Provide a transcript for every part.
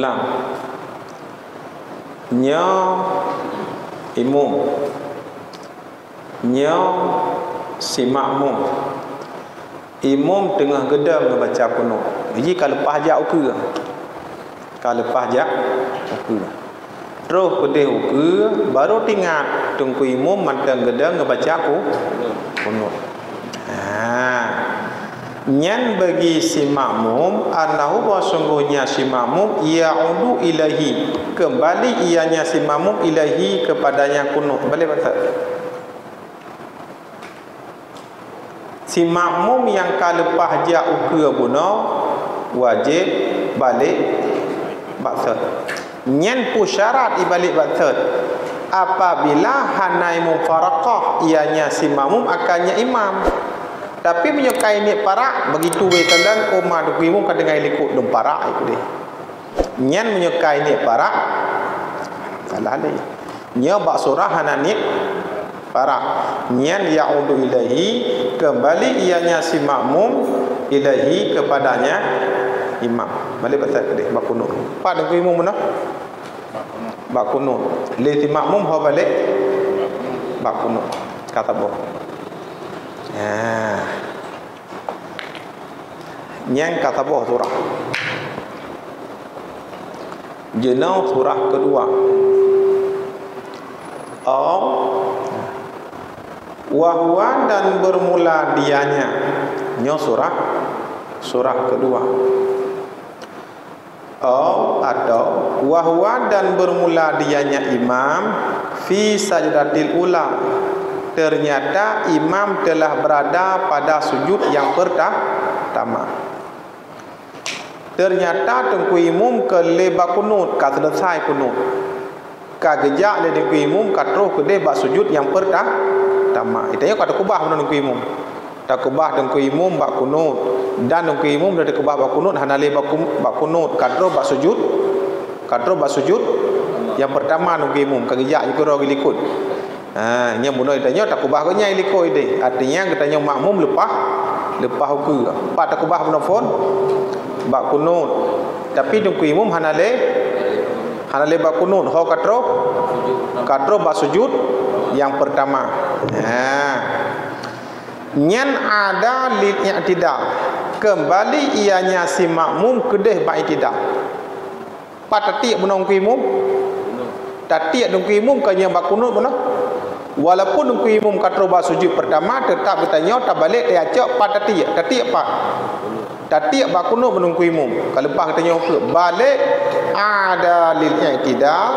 ulang. Nya imum, nya si makmum. Imam tengah gedang baca kunut. Jadi kalau lepas jak ukur. Kalau lepas jak ukur. Terus pedih ukur baru tinggal tunggu imam mantang gedang baca kunut. Nyan bagi si makmum annahu wa sungguhnya si makmum ya'udu ilahi, kembali ianya si makmum ilahi kepadanya kunut. Balik baca. Si makmum yang kalepah jak ukur guna wajib balik baca. Nyan pu syarat ibalik baca. Apabila hanai mufaraqah ianya si makmum akannya imam. Tapi menyukai ni parak begitu wetan koma dukimu kadang ikut dum parak itu deh. Nyan menyukai ni parak salah lagi. Nya bak surah hanani parak. Nyan ya'udu ilahi, kembali ianya si makmum ilahi kepadanya imam. Balik baca deh bak kunut. Pak dukimu mana? Bak kunut. Li si makmum ho balik bak kunut. Kata boh. Yang kata bawah surah jenau surah kedua wahwa dan bermula dianya nyo surah kedua atau wahwa dan bermula dianya imam fi sajdatil ula, ternyata imam telah berada pada sujud yang pertama. Ternyata tengku imam ke lebak kunut, ka selesai kunut. Ka gejak le tengku imam ka terus ke lebak sujud yang pertama. Itanya kata kubah tengku imam. Tak kubah tengku imam bak kunut dan tengku imam dah kubah bak kunut hana lebak kunut ka terus bak sujud. Ka terus bak sujud yang pertama tengku imam ka gejak juga ro gilikut. Nya bunuh ditanya tak kubah nya iliko ide. Artinya katanya makmum lepas ukur. Pak tak kubah menelpon bak kunut. Tapi dengku imam hanale bak kunut. Ho katro bak sujud yang pertama. Nyan ada lil i'tidal, kembali ianya si makmum kedeh bak i'tidal. Pak tatiak menong ku imam. Tatiak dengku imam kanya bak kunut benar. Walaupun dengku imam katro bak sujud pertama, tetap bertanya tak balik dia acak pak tatiak pak. Tatiak bak kunut menunggu imam. Kalau lepas katanya balik ada lil i'tidal,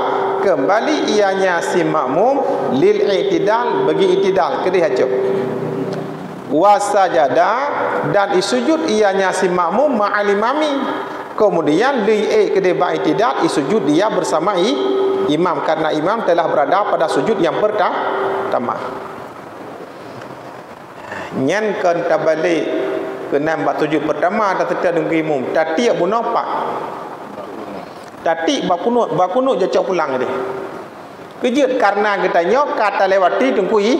kembali ianya si makmum lil i'tidal, bagi i'tidal kedih acak. Wasajada dan isujud ianya si makmum ma'al imami. Kemudian li kedih bak i'tidal isujud dia bersama imam, karena imam telah berada pada sujud yang pertama. Nyan kan tabalik ke enam bak sujud pertama atau tetap dengan imam. Tatiak bunuh pak. Tatik bak kunut je cak pulang dia. Kejut karena katanya kata lewati tengkui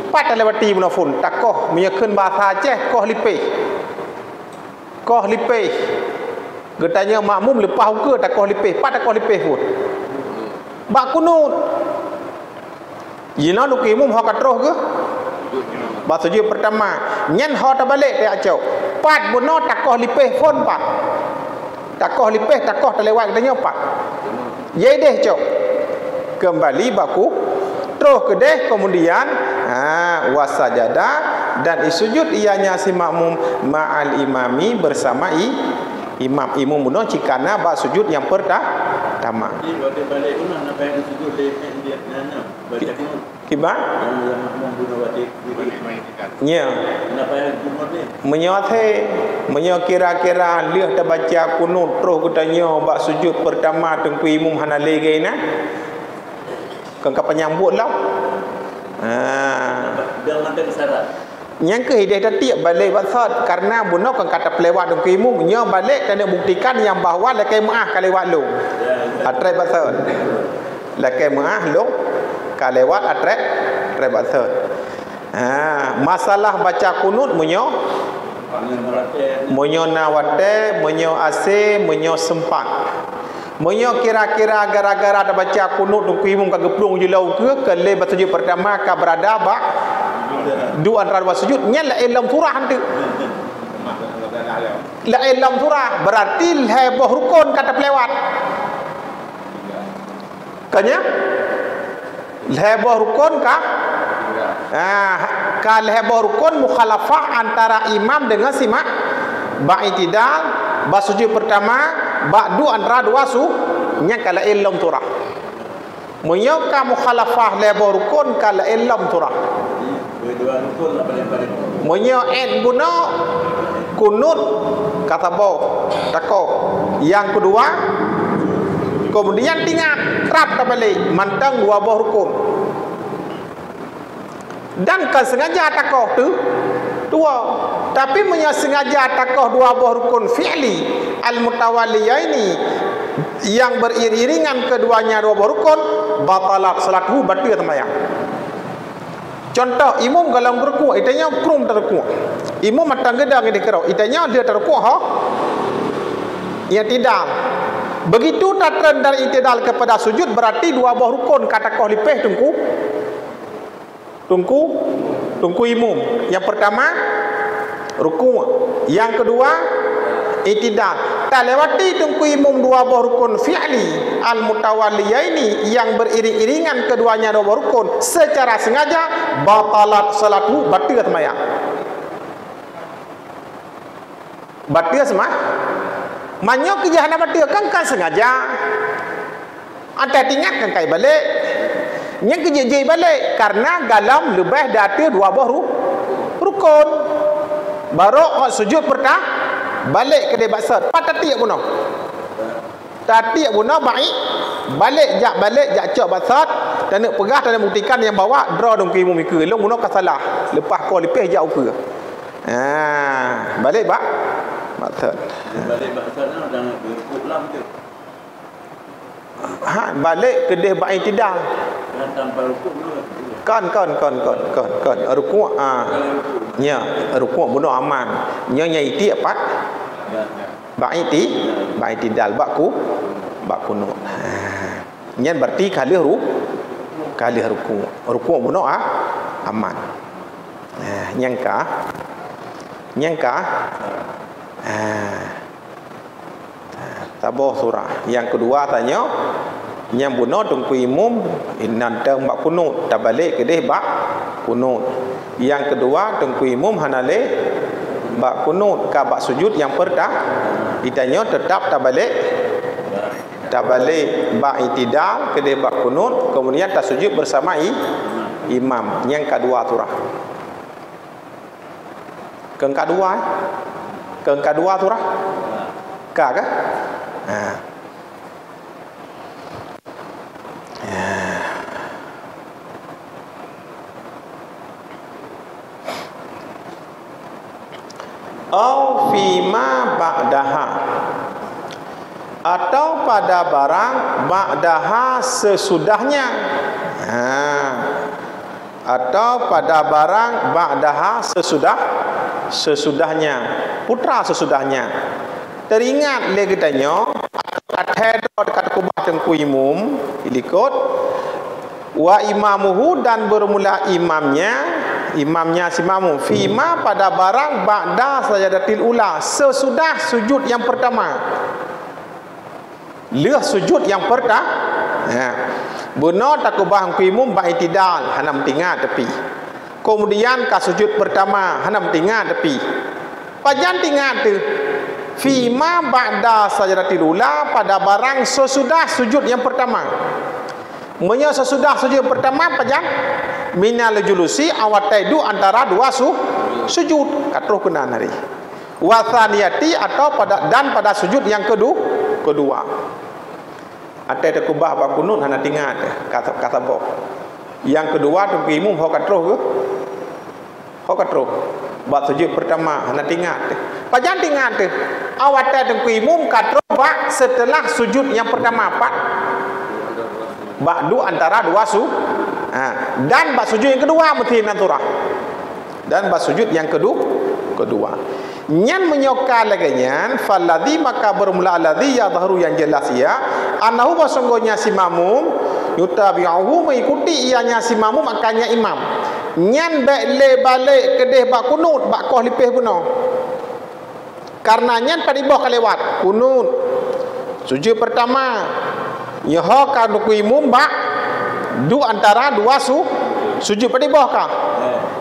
pat lewati bunuh fun takoh menyekeun bahasa Aceh koh lipeh. Katanya makmum lepas ukur takoh lipeh, pat takoh lipeh pun. Bak kunut. Jina lu imam ho katroh ke? Bak sujud pertama. Nyan ho ta balik dia acau. Pat buno takoh lipeh pun pak. Takoh lipeh takoh terlewat katanya pak. Ye deh cok. Kembali baku terus ke deh kemudian wasajada dan isujud ianya si makmum ma'al imami bersama imam buno cikana bak sujud yang pertama. Kiba? Nya. Menyo kira-kira liah dah baca kunut terus katanya bak sujud pertama tengku imam hanale gaina. Kan penyambut lah. Dia mata syarat. Yang ke hidayah tatiak balik basat karena bunuh kan kata pelewat dan keimu nya balik kena buktikan yang bahawa lakai maah kalewat lu. Atrai basat. Lakai maah lu kalewat atrai basat. Masalah baca kunut munyo nawate, munyo ase, munyo sempat. Moyo kira-kira gara-gara ada baca kunut tungku imam ka geplung julau ke le basujud pertama ka berada ba dua antara dua sujud nya la ilam surah tu. La ilam surah berarti heboh rukun kata pelewat. Kanya heboh rukun ka ka heboh rukun mukhalafah antara imam dengan simak ba'itidal basujud pertama ba'du antara dua nya kala ilam surah. Munyo ka mukhalafah heboh rukun kala ilam surah. Munyo buno kunut kata boh tako. Yang kedua kemudian tinggal trap balik mantang dua buah rukun. Dan kan sengaja takoh tu dua. Tapi sengaja takoh dua buah rukun fi'li al-mutawaliyaini yang beriringan keduanya dua buah rukun, batalat salatuhu, batal sembahyang. Contoh imam kalau berrukuk itanya krum terrukuk. Imam matang gedang di kerau, itanya dia terrukuk ya tidak. Begitu datang dari itidal kepada sujud berarti dua buah rukun kata kau lipeh tungku imam. Yang pertama rukuk, yang kedua itidal. Tak lewati tungku imam dua buah rukun fi'li al-mutawaliyaini yang beriring-iringan keduanya dua buah rukun secara sengaja, batalat salatu, batal sembahyang. Batal sembahyang. Manyo kejahanan batal kan sengaja. Anda ingatkan kai balik. Yang kejejai balik karena dalam lebih dari dua buah rukun. Baru sujud pertama balik ke dia baksat. Patatiak bunuh. Tatiak bunuh baik. Balik jak cok baksat dan nak pegah dan nak buktikan yang bawa draw dong ke imam ke. Long bunuh ka salah. Lepas kau lipih jak ke. Balik bak baksat. Balik baksat nak jangan berkut lah betul. Balik ke dia baik tidak. Dan tanpa rukuk dulu. Kan rukuk nya rukuk bunuh aman nya iti apa baiti dal bakku kunut nya berarti kali rukuk bunuh aman nyangka taboh surah. Yang kedua tanya yang bunuh tungku imam nantang bak kunut tak balik ke dia bak kunut. Yang kedua tungku imam hanale bak kunut ka bak sujud yang pertama ditanya tetap tak balik bak itidal ke dia bak kunut kemudian tak sujud bersama imam. Yang kedua surah kedua surah ka au fima ba'daha atau pada barang ba'daha sesudahnya. Atau pada barang ba'daha sesudahnya putra sesudahnya. Teringat lagi tanya dekat kubah tengku imam ilikut wa imamuhu dan bermula imamnya si makmum fima pada barang ba'da sajadatil ula sesudah sujud yang pertama. Leh sujud yang pertama benar takubah imam ba'itidal hanam tinggal tepi. Kemudian ka sujud pertama hanam tinggal tepi. Pajan tinggal tu fima ba'da sajadatil ula pada barang sesudah sujud yang pertama. Menya sesudah sujud pertama pajan minal julusi awataidu antara dua sujud katruh kenan hari wathaniyati atau pada sujud yang kedua atai takubah ba kunut hana tinggal kata boh. Yang kedua tu imam ho katruh ba sujud pertama hana tinggal pajan tinggal tu awatai tu imam katruh ba setelah sujud yang pertama ba'du antara dua dan bak sujud yang kedua mesti naturah. Dan bak sujud yang kedua. Nyan menyokal lagi nyan falladhi maka bermula alladhi yadhharu yang jelas ya Anahu sesungguhnya si makmum yutabi'uhu mengikuti ianya si makmum akannya imam. Nyan balik kedeh bak kunut bak koh lipih puno. Karena nyan padibah kelewat kunut. Sujud pertama nyaho ka duku imam bak du antara dua sujud padibah ka.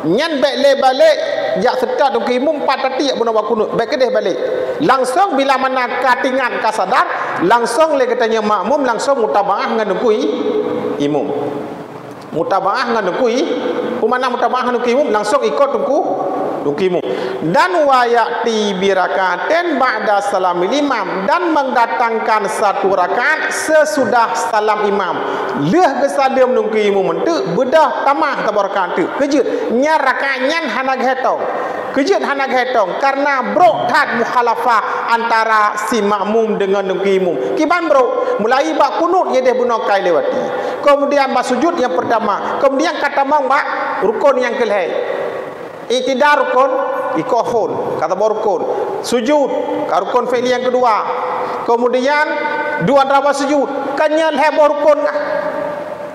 Nyan balik jak setat duku imam 4 tatik puno bak kunut bak kedeh balik. Langsung bila mana katingan ka sadar langsung le katanya makmum langsung mutabaah dengan duku imam. Mutabaah dengan duku Pemana mutabaah dengan duku imam langsung ikut duku imam. Dan wayati birakaten ba'da salamil imam, dan mendatangkan satu rakaat sesudah salam imam. Leh gesalim duku imam mentu bedah tamah tabarakaat tu. Kejut nya rakaat nyan hanag hetong. Kejut hanag hetong karena bro tad mukhalafah antara si makmum dengan duku imam. Kiban bro mulai bak kunut ye deh buno kai lewati. Kemudian bak sujud yang pertama, kemudian kata mang bak rukun yang kelai. Iktidar rukun ikofun kata bak rukun. Sujud ka rukun fi'li yang kedua. Kemudian dua antara sujud kanya leh bak rukun kah?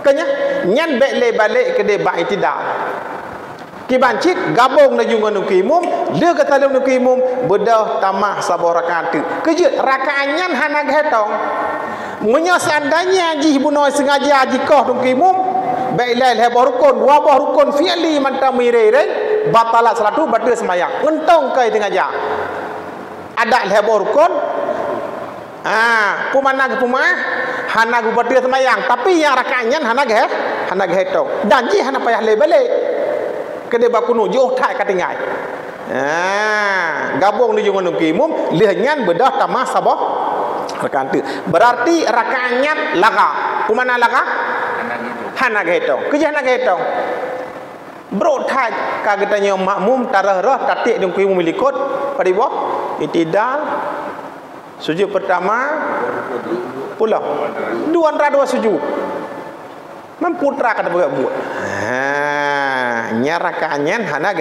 Kanya nyan balik ke de bak iktidar. Kibancit gabung na jungan nuki imum, dia kata dalam nuki imum bedah tamah sabah rakaat tu. Kejut rakaatnya hanag hetong. Munya seandainya jih buno sengaja jikoh nuki imum, baiklah hebah rukun, wabah rukun fi'li manta mirere, batalat salatu batal semayang. Ngentong kai tengaja. Ada hebah rukun. Pumana ke pumah hanag batal semayang, tapi yang rakaatnya hanag hetong. Dan jih hanag payah le balik. Kedai bakunu jauh tak katingai. Gabung di jungan nuki imum lihanyan bedah tamah sabah rakaat tu. Berarti rakaatnya laga. Kumana laga? Hanag hetong. Kerja hanag hetong. Bro tak kagetanya makmum tarah tatik nuki imum likut padibah itidal sujud pertama pulang. Dua antara dua sujud. Memputra kata buat. Nya rakaatnya hanag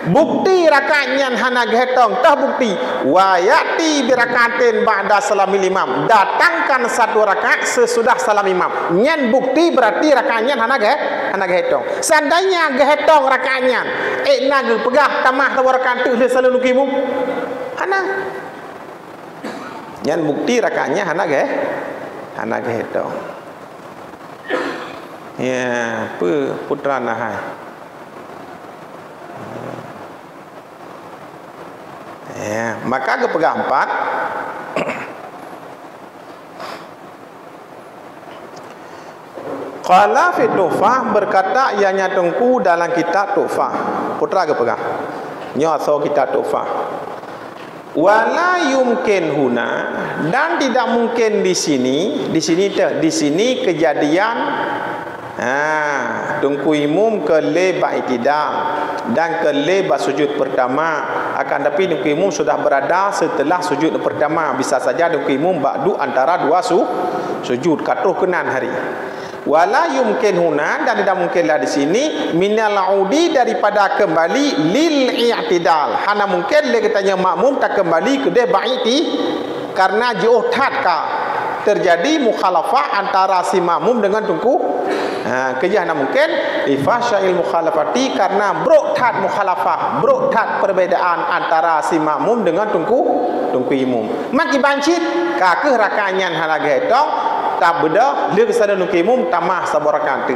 bukti rakaatnya hanag hetong tah bukti wayati birakatin ba'da salamil imam, datangkan satu rakaat sesudah salam imam. Nyan bukti berarti rakaatnya hanag hetong. Seandainya gehetong rakaatnya nag pegah tamah tawa rakaat tu selalu nukimu hanag. Nyan bukti rakaatnya hanag hetong. Ya, putra nahai. Ya, maka kepegang 4 Qala fi Tuhfah berkata ianya tengku dalam kitab Tuhfah. Putra kepegang. Nyoso kitab Tuhfah. Wala yumkin huna, dan tidak mungkin di sini kejadian tungku imum ke leba itidal dan ke leba sujud pertama. Akan tapi tungku imum sudah berada setelah sujud pertama. Bisa saja tungku imum ba'du antara dua sujud katuh kenan hari. Wala yumkin huna, dan tidak mungkinlah di sini minal audi daripada kembali lil i'tidal. Hana mungkin le katanya makmum tak kembali ke de ba'iti karena jauh tatka terjadi mukhalafah antara si makmum dengan tungku. Kejahana mungkin ifasyail mukhalafati karena broktat mukhalafah, broktat perbedaan antara si makmum dengan tungku imum. Maki bancit kakeh rakaatnya hanag hetong tak beda dia kesana tungku imum tamah sabor rakaat tu.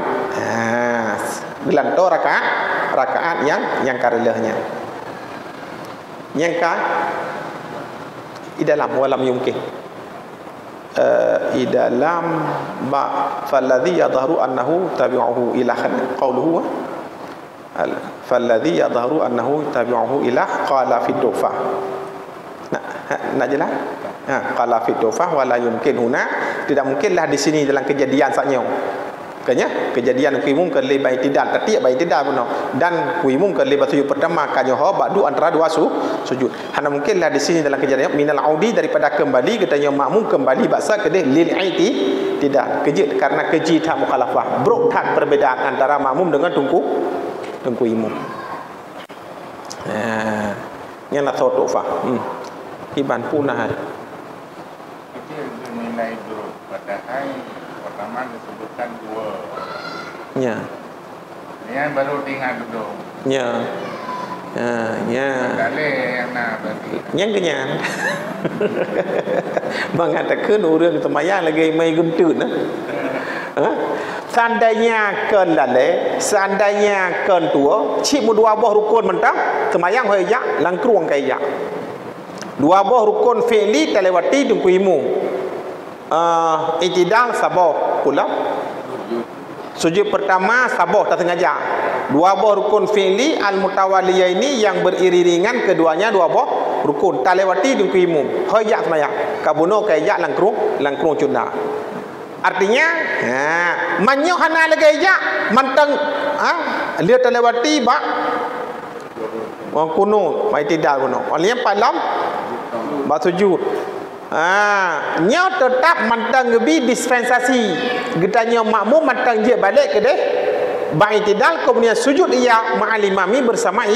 Gelanto rakaat yang karelahnya. Yang ka idalam walam yumkin. Idalam ma falladhi yadharu annahu tabi'uhu ila qawluhu falladhi yadharu annahu tabi'uhu ila qala fi Tuhfah. Nak jelas? Qala fi Tuhfah wala yumkin huna, tidak mungkinlah di sini dalam kejadian saknya. Kanya kejadian kuimum ke le bai tidak tatik bai tidak benar, dan kuimum ke le sujud pertama kanyo ba'du antara dua sujud. Hana mungkinlah di sini dalam kejadian minal audi daripada kembali katanya makmum kembali baksa ke lil aiti tidak kejit karena keji tak mukhalafah, brok perbedaan antara makmum dengan tungku imum. Yang nak tahu Tuhfah. Iban punah. Itu menilai brok pada yang pertama disebutkan dua. Ya. Yang baru tinggal duduk. Ya. Ya. Dalil yang nak berarti. Yang kenyan. Mengatakan orang temayang lagi mai gentut nah. Seandainya ken lale, seandainya ken tua, cik mu dua buah rukun mentang, temayang hoi yak, langkruang kai yak. Dua buah rukun fi'li terlewati tungku imu. Itidal saboh pula. Sujud pertama saboh tak sengaja. Dua buah rukun fi'li al-mutawaliyah ini yang beriringan keduanya dua buah rukun terlewati tungku imu. Hoi yak temayang. Kabuno kai yak langkrung cunda. Artinya, manyok hana lagi ya, mantang, dia terlewati bak, orang kuno, mai tidak kuno. Orang palam, bak sujud. Nyo tetap mantang lebih dispensasi. Getanya makmum mantang dia balik ke deh. Bak itidal kemudian sujud ia ma'al imami bersama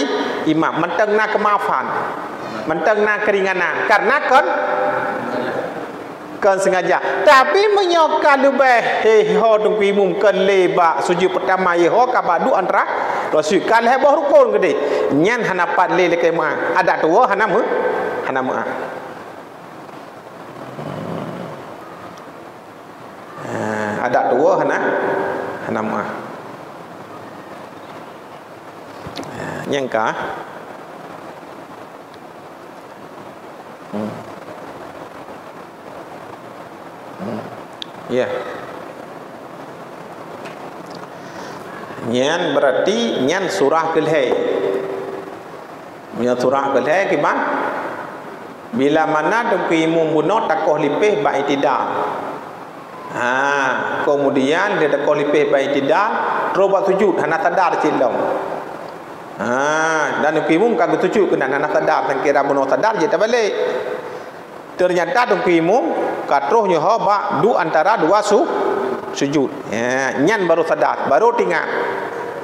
imam. Mantang nak kemaafan, mantang nak keringanan. Karena kan sengaja tapi menyokan lebih ho tunggu imum kan lebak sujud pertama ho kabadu antara rasul kan heboh rukun gede nyan hanapat le lekai ma ada tua hanamu ada tua hanamu nyangka ya. Nyan berarti nyan surah kelhai. Nyan surah kelhai kiban? Bila mana tungku imum buno takoh lipih ba itidal. Kemudian dia takoh lipih ba itidal, terus sujud hana sadar cilom. Dan tungku imum kagak sujud kena hana sadar dan kira buno sadar je tak balik. Ternyata tungku imum katruhnya hoba du antara dua sujud. Nyan baru sadar, baru tinggal.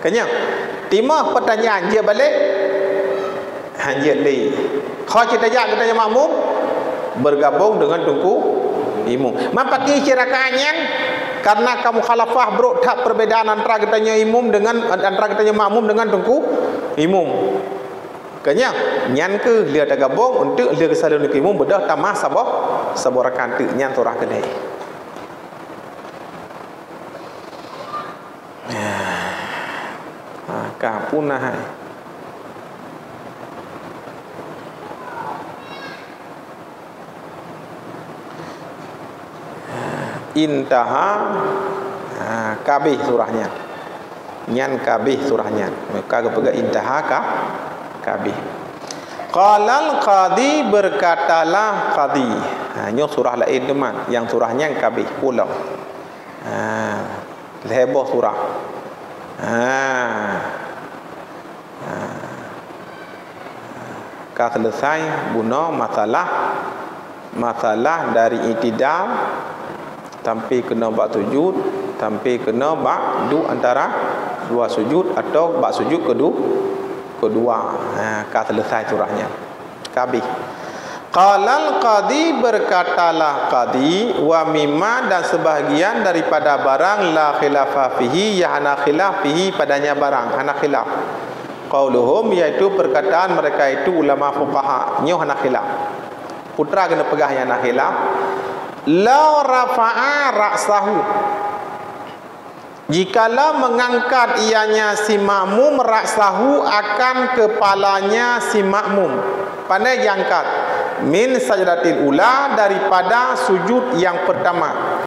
Kanya timah pertanyaan dia balik. Dia li. Kau cerita kita makmum bergabung dengan tungku imum. Mapaki cirakaannya karena kamu khalafah bro tak perbedaan antara kitanya imum dengan antara kitanya makmum dengan tungku imum. Kanya nyan ke dia tak gabung untuk dia kesalan tungku imum bedah tamah sabah rakaat tu nyan surah kedai. Maka punah intaha kabih surahnya nyan kabih surahnya maka kepega intaha kabih. Qalal qadi berkatalah qadi. Nyo surah lain teman yang surahnya yang kabih pulau. Leboh surah. Ka selesai buno masalah dari itidal sampai kena bak sujud sampai kena bak du antara dua sujud atau bak sujud kedua. Ka selesai surahnya kabih. Qalal qadi berkatalah qadi wa mimma dan sebahagian daripada barang la khilafa fihi ya hana khilaf fihi padanya barang hana khilaf. Qauluhum yaitu perkataan mereka itu ulama fuqaha nyo hana khilaf. Putra kena pegah yang hana khilaf. La rafa'a ra'sahu. Jikalau mengangkat ianya si makmum ra'sahu akan kepalanya si makmum. Pandai diangkat min sajdatil ula daripada sujud yang pertama.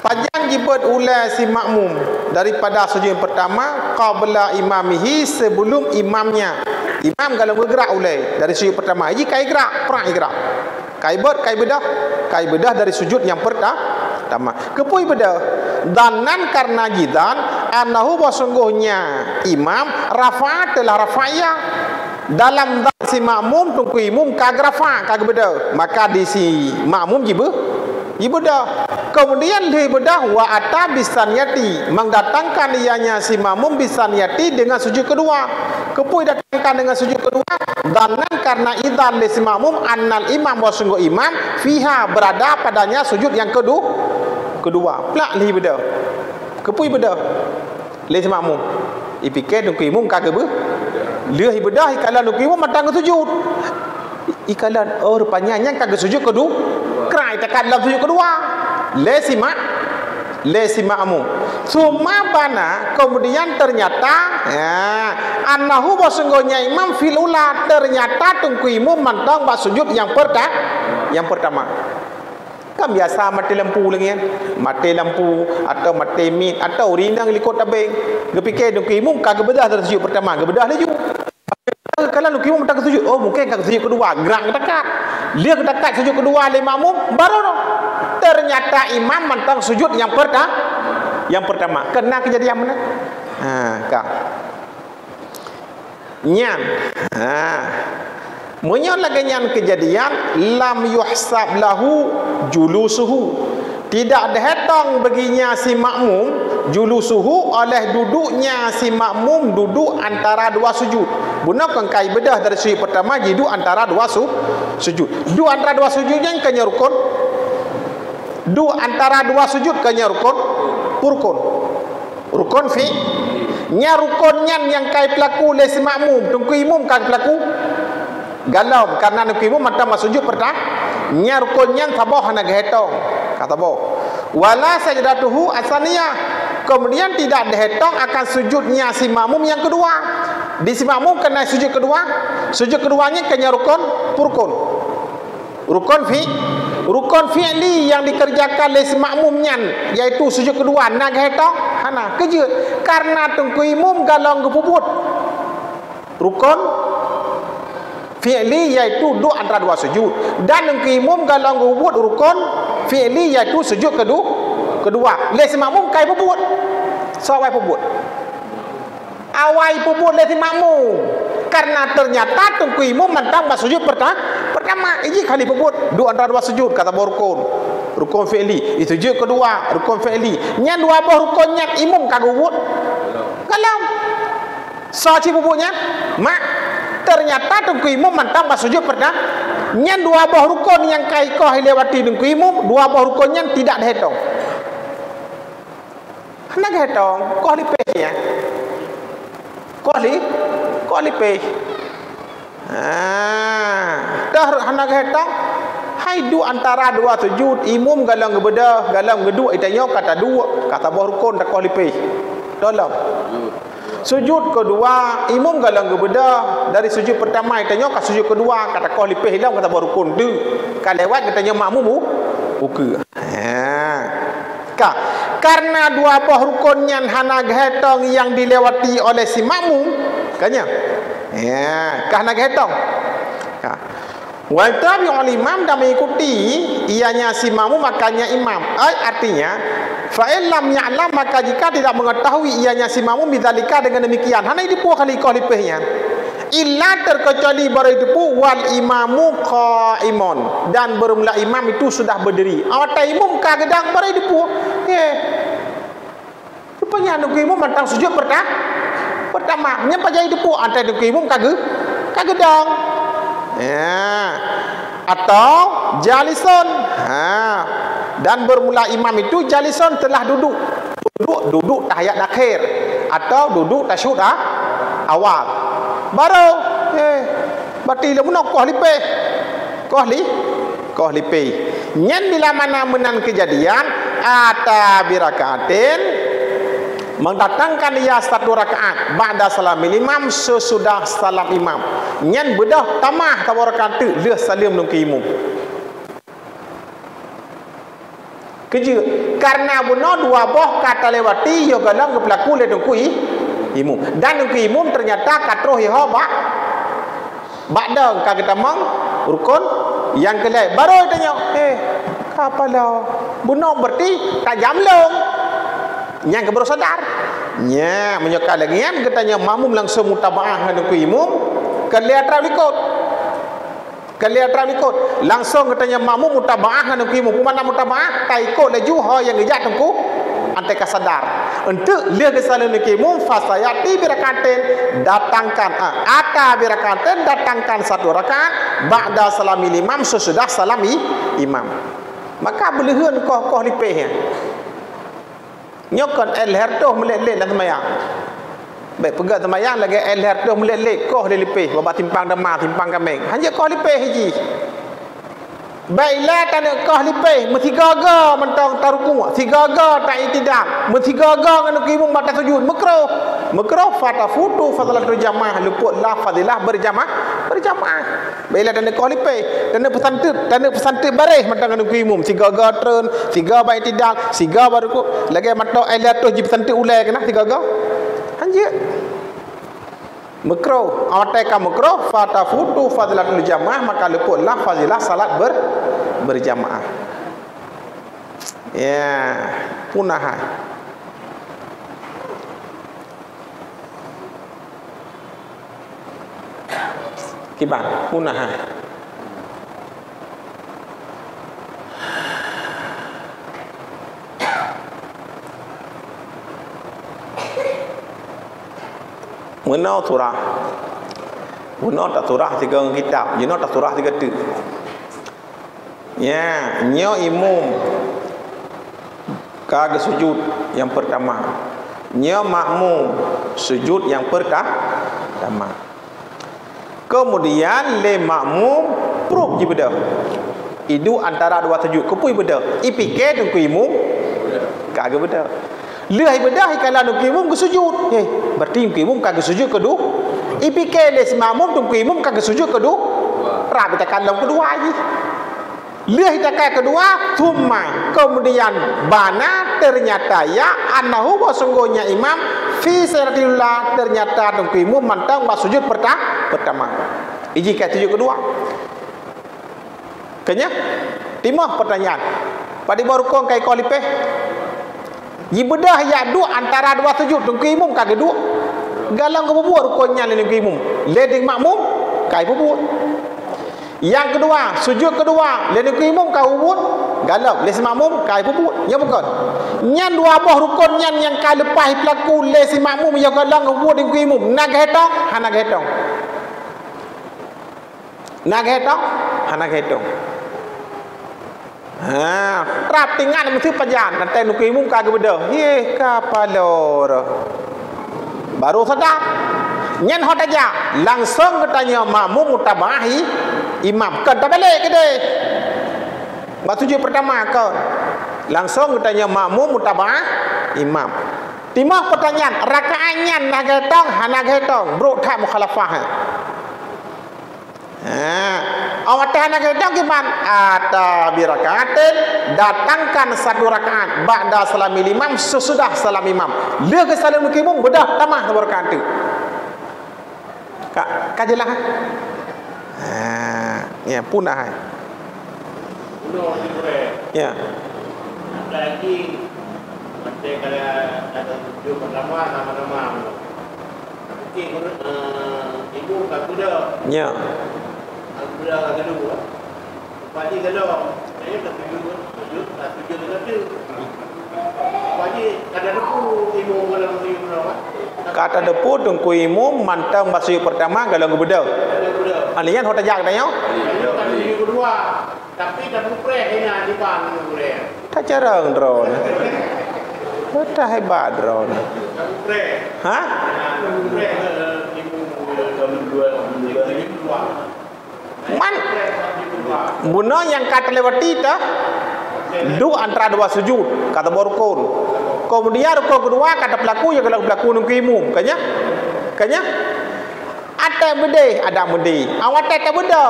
Panjang jibut ula si makmum daripada sujud yang pertama qabla imamihi sebelum imamnya. Imam kalau bergerak ulai dari sujud pertama, ji kai gerak, perang gerak. Kai bedah dari sujud yang pertama. Kepui bedah danan karena jidan annahu wasungguhnya imam rafa telah rafa'ya dalam si makmum tungku imum kagak rafa kagak bedah, maka di si makmum jibedah. Kemudian dia bedah wa ata bisaniyati mendatangkan ianya si makmum bisaniyati dengan sujud kedua. Kepui datangkan dengan sujud kedua danan karena idzan li si makmum annal imam wa sungguh imam fiha berada padanya sujud yang kedua kedua plak li beda kepui beda le makmum ipikir duk imum kagak be leh ibadah ikalan duk imum matang sujud ikalan rupanya yang kagak sujud kedua kerai tekan dalam sujud kedua le makmum cuma bana kemudian ternyata annahu basunggonya imam fil ula ternyata tungku imum mantang bak sujud yang pertama kan biasa mati lampu lagi kan mati lampu atau mati mit atau rinang likut tabeng gepikir tungku imum kagak bedah dari sujud pertama gak bedah lagi kalau lu imam tak sujud mungkin kagak sujud kedua gerak dekat dia dekat sujud kedua le makmum baru ternyata imam mantang sujud yang pertama kena kejadian mana kak nyan menyon lagi nyan kejadian lam yuhsab lahu julusuhu tidak dihitung baginya si makmum julusuhu oleh duduknya si makmum duduk antara dua sujud gunakan kai bedah dari sujud pertama duduk antara dua sujud duduk antara dua sujudnya yang kanya rukun duduk antara dua sujud kanya rukun fi nya rukunnya yang kai pelaku le si makmum tungku imum kai pelaku galau karena tungku imum mata sujud pertama nya rukunnya sabah hana gehetong kata boh wala sajdatuhu asaniyah kemudian tidak dihitung akan sujudnya si makmum yang kedua di si makmum kena sujud keduanya kena rukun fi'li yang dikerjakan oleh si makmumnya yaitu sujud kedua nak dihitung hana kerja karena tungku imum galong gepuput rukun fi'li yaitu duduk antara dua sujud dan tungku imum galong gepuput rukun fi'li yaitu sujud kedua le si makmum kai puput sawai puput awai puput le si makmum karena ternyata tungku imum mantang sujud pertama ini kali puput dua antara dua sujud kata rukun fi'li itu sujud kedua rukun fi'li nya dua buah rukunnya imum kagak puput kalau saci puputnya mak ternyata tungku imum mantang sujud pertama nya dua buah rukun yang kai kau lewati tungku imum dua buah rukunnya tidak dihitung nak hitung kau lipeh ya kau lipeh dah nak hitung hai du antara dua sujud imum galang gebeda galang gedua itanya kata dua kata buah rukun tak kau lipeh tolong sujud kedua imum galang gebeda dari sujud pertama itanya ke sujud kedua kata kau lipeh hilang kata buah rukun tu kalau lewat katanya makmum buka karena dua buah rukunnya hana ghetong yang dilewati oleh si makmum kanya hana ghetong wa tabi'u al-imam dan mengikuti ianya si makmum makanya imam artinya fa illam ya'lam maka jika tidak mengetahui ianya si makmum bidzalika dengan demikian hana dipu kali kau lipehnya illa terkecuali baru itu wal imamu qaimun dan bermula imam itu sudah berdiri awak imam kagedang baru itu rupanya nunggu imam mantang sujud pertama nyapa jadi itu antara nunggu imam kagedang atau jalison dan bermula imam itu jalison telah duduk tahiyat akhir atau duduk tasyahud awal baru berarti lembu nak koh lipe nyen bila mana menan kejadian ata birakatin mendatangkan ia satu rakaat ba'da salam imam sesudah salam imam nyen bedah tamah tawarakaat tu leh salim nungki imam kerja karena benar dua boh kata lewati yo galang ke pelaku le nungki imam dan nungki imam ternyata katroh ya ba'da kita mang rukun yang kelai baru tanya kapalah benar berarti tak jamlong yang kebaru sadar nya menyokal lagi kan katanya makmum langsung mutabaah dengan imam kelihatan ikut langsung katanya makmum mutabaah dengan imam mana mutabaah tak ikut laju ha yang ngejak tengku antai kasadar untuk lihat kesalan imam fasayati birakatin datangkan ata birakatin datangkan satu rakaat ba'da salami imam sesudah salami imam maka belehan koh lipeh Nyokon elher tu melek-lek dalam semayang. Baik pegang semayang lagi elher tu melek-lek koh dia lipih. Bapak timpang demar, timpang kambing. Hanya koh lipih haji. Baiklah tak nak koh lipih. Mesti gagal mentang taruku. Si gagal tak itidak. Mesti gagal dengan kimum batas sujud. Makruh. Makruh fatafutu fadalah berjamaah. Luputlah fadilah berjamaah. Baiklah tak nak koh lipih. Tak nak pesantip baris mentang dengan kimum. Si gagal turun. Si gagal baik tidak. Si gagal baru ku. Lagi mata elah tu je pesantip ulai kena. Si gagal. Anjir. Makruh. Awatkan makruh fatafutu fadilatul jamaah, maka luputlah fadilah salat berjamaah. Ya, punah. Kibang punah. Menau surah. Menau tak surah tiga kitab. Menau tak surah tiga tu. Ya, nyo imum kagak sujud yang pertama. Nyo makmum sujud yang pertama. Kemudian le makmum proof je beda. Itu antara dua sujud. Kepui beda. Ipike tu imum kagak beda. Leh bedah kalau nak kimum ke sujud. Berarti kimum kagak sujud kedua. Ipike les makmum tu kimum kagak sujud kedua. Rap kita kalau kedua lagi. Leh kita kedua thumma kemudian bana ternyata ya annahu sungguhnya imam fi salatillah ternyata tu kimum mantang buat sujud pertama. Iji kat sujud kedua. Kenya? Timah pertanyaan. Pada baru kong kai kolipeh. Jibedah ya dua antara dua sujud tunggu imum kagak dua. Galang ke bubuh rukunnya le imum. Leding makmum kai bubuh. Yang kedua, sujud kedua le imum kai bubuh. Galang le makmum kai bubuh. Ya bukan. Nyan dua buah rukun yang kai lepas pelaku le makmum ya galang ke bubuh tunggu imum. Nag hetong, hanag hetong. Nag hetong, hanag hetong. Trap tinggal mesti pajan nanti nuk imum kagak beda. Kapalor. Baru sedap. Nyen hot aja langsung katanya makmum mutabahi imam. Kan tak balik ke deh. Batu sujud pertama kau. Langsung katanya makmum mutabah imam. Timah pertanyaan rakaatnya nagetong hanagetong bro tak mukhalafah. Awak nak kata gimana? Ata birakatin datangkan satu rakaat ba'da salamil imam sesudah salam imam. Dia ke salam kimum bedah tamah rakaat tu. Kajelah. Ya punah. Ya. Lagi macam kalau ada tujuh pertama nama-nama. Okey, ibu tak kuda. Ya. Sudah kedua. Pagi kedua, saya tak tujuh, tak tujuh tu. Pagi kada depu imam kalau imam berapa? Kata depu tungku imam mantang masuk pertama galang beda. Alian hota jak tanya? Kan kedua. Tapi tak berpreh hina di bang boleh. Tak jarang drone. Tak hebat drone. Tak berpreh. Ha? Berpreh imam kedua. Man Buna yang kata lewati tak dua antara dua sujud kata borukun. Kemudian rukun kedua kata pelaku yang kalau pelaku nunggu imum kanya ada bede ada bede awak tak beda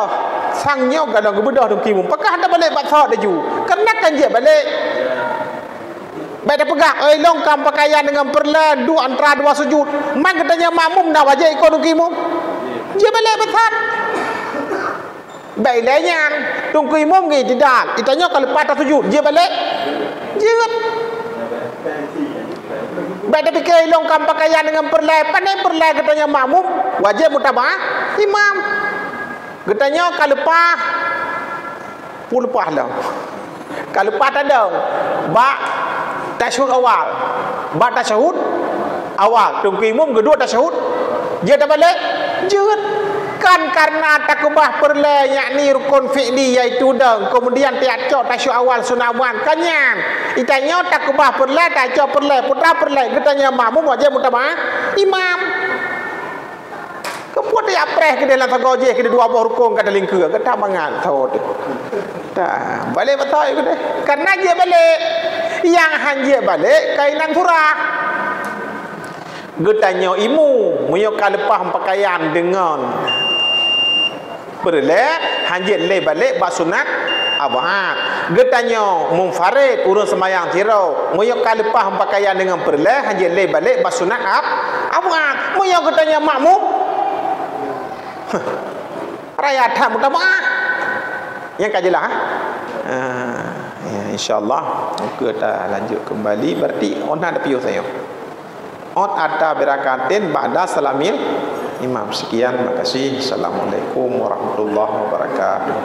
sangnya kalau beda nunggu imum pakah ada balik baksa daju kena kan je balik baik pegang longkam pakaian dengan perla dua antara dua sujud man katanya makmum dah wajib ikut nunggu imum je balik besar. Baiknya tunggu imam ke tidak. Ditanya kalau patah sujud, dia balik. Jerat. Baik dia fikir longkam pakaian dengan perlai. Pandai perlai katanya makmum, wajib mutabah imam. Katanya kalau lepas pun lepas lah. Kalau lepas tak ada. Bak tasyahud awal. Bak tasyahud awal. Tunggu imam kedua tasyahud. Dia tak balik. Jerat. Kan karena takubah perle yakni rukun fi'li iaitu dah. Kemudian tiacok tasyuk awal sunawan kanyan. Itanya takubah perle tacok perle putra perle katanya makmum aja mutabah imam. Kemudian dia apreh ke dalam tagoje ke dua buah rukun kata lingkar kata mangan tahu tu. Dah balik betul ke deh. Karena dia balik yang hanya balik kainan surah. Getanya imu menyokal lepas pakaian dengan perle hanjit le balik bak sunat abad. Getanya munfarid urus semayang tirau menyokal lepas pakaian dengan perle hanjit le balik bak sunat abad. Menyok getanya makmum raya tham mutabah yang kajilah ya insyaallah kita lanjut kembali berarti on ada piu saya on ada berakatin ba'da salamil imam. Sekian, terima kasih. Assalamualaikum warahmatullahi wabarakatuh.